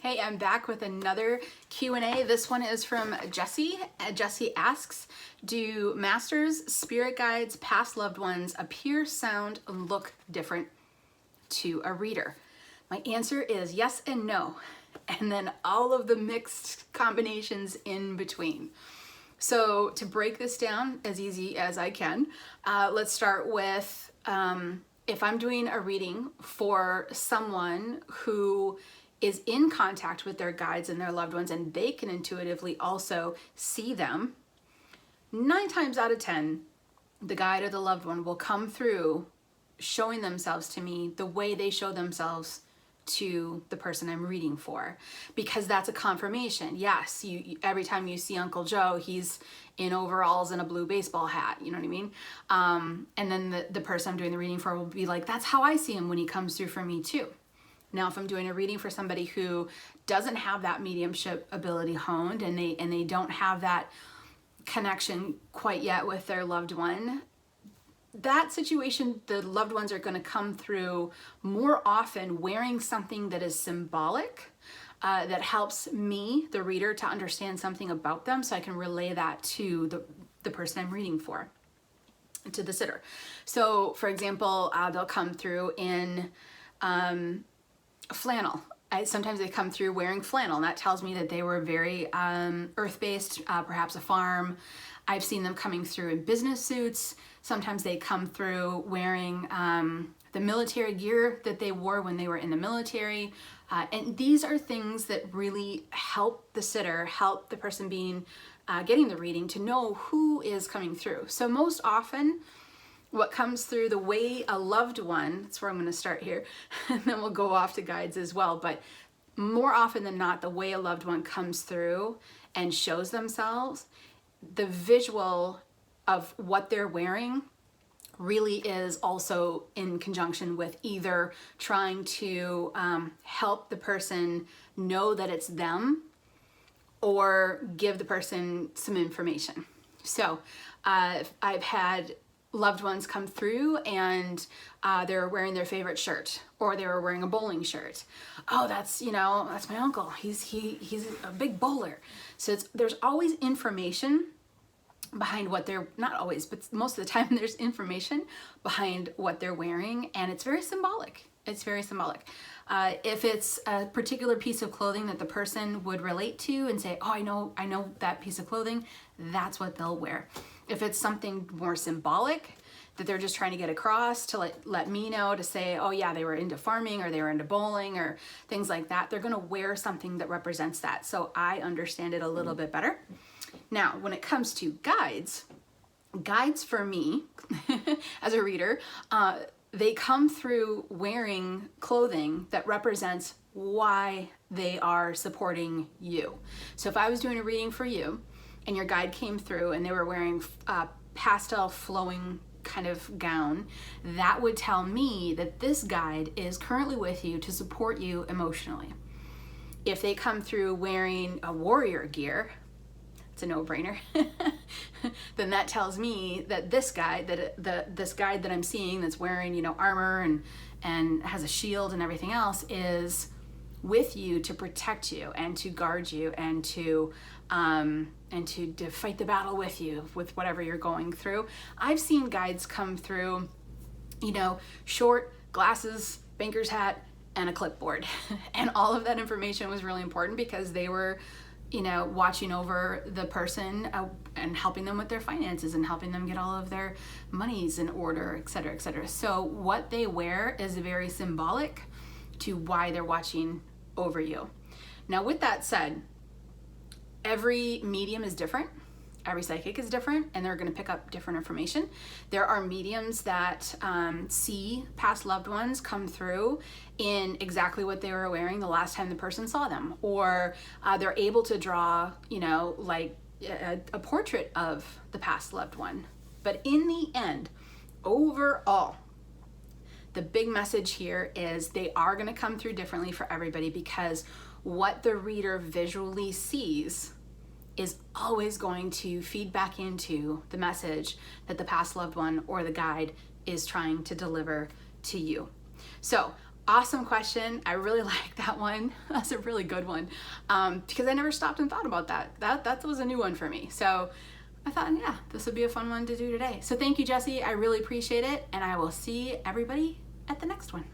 Hey, I'm back with another Q&A. This one is from Jessie. Jessie asks, do masters, spirit guides, past loved ones appear, sound, and look different to a reader? My answer is yes and no, and then all of the mixed combinations in between. So to break this down as easy as I can, let's start with if I'm doing a reading for someone who is in contact with their guides and their loved ones, and they can intuitively also see them, 9 times out of 10, the guide or the loved one will come through showing themselves to me the way they show themselves to the person I'm reading for, because that's a confirmation. Yes, every time you see Uncle Joe, he's in overalls and a blue baseball hat, you know what I mean? And then the person I'm doing the reading for will be like, that's how I see him when he comes through for me too. Now, if I'm doing a reading for somebody who doesn't have that mediumship ability honed, and they don't have that connection quite yet with their loved one, that situation, the loved ones are going to come through more often wearing something that is symbolic, that helps me, the reader, to understand something about them, so I can relay that to the person I'm reading for, to the sitter. So, for example, they'll come through in flannel. Sometimes they come through wearing flannel, and that tells me that they were very earth-based, perhaps a farm. I've seen them coming through in business suits. Sometimes they come through wearing the military gear that they wore when they were in the military. And these are things that really help the sitter, help the person getting the reading, to know who is coming through. So most often, what comes through, the way a loved one, that's where I'm going to start here, and then we'll go off to guides as well, but more often than not, the way a loved one comes through and shows themselves, the visual of what they're wearing really is also in conjunction with either trying to help the person know that it's them, or give the person some information. So I've had loved ones come through and they're wearing their favorite shirt, or they were wearing a bowling shirt. Oh, that's my uncle. He's a big bowler. So there's always information behind what they're, not always, but most of the time there's information behind what they're wearing, and it's very symbolic. It's very symbolic. If it's a particular piece of clothing that the person would relate to and say, oh, I know that piece of clothing, that's what they'll wear. If it's something more symbolic that they're just trying to get across to let me know, to say, oh yeah, they were into farming, or they were into bowling, or things like that, they're gonna wear something that represents that. So I understand it a little bit better. Now, when it comes to guides for me, as a reader, they come through wearing clothing that represents why they are supporting you. So if I was doing a reading for you, and your guide came through and they were wearing a pastel flowing kind of gown, that would tell me that this guide is currently with you to support you emotionally. If they come through wearing a warrior gear, it's a no-brainer, then that tells me that this guide, this guide that I'm seeing that's wearing, armor and has a shield and everything else, is with you to protect you and to guard you and to fight the battle with you with whatever you're going through. I've seen guides come through, short, glasses, banker's hat, and a clipboard. And all of that information was really important, because they were, watching over the person and helping them with their finances and helping them get all of their monies in order, et cetera, et cetera. So what they wear is very symbolic to why they're watching over you. Now, with that said, every medium is different. Every psychic is different, and they're going to pick up different information. There are mediums that see past loved ones come through in exactly what they were wearing the last time the person saw them, or they're able to draw, like a portrait of the past loved one. But in the end, overall, the big message here is they are going to come through differently for everybody, because what the reader visually sees is always going to feed back into the message that the past loved one or the guide is trying to deliver to you. So Awesome question. I really like that one. That's a really good one, because I never stopped and thought about that. That was a new one for me. So I thought, yeah, this would be a fun one to do today. So thank you, Jesse. I really appreciate it, and I will see everybody at the next one.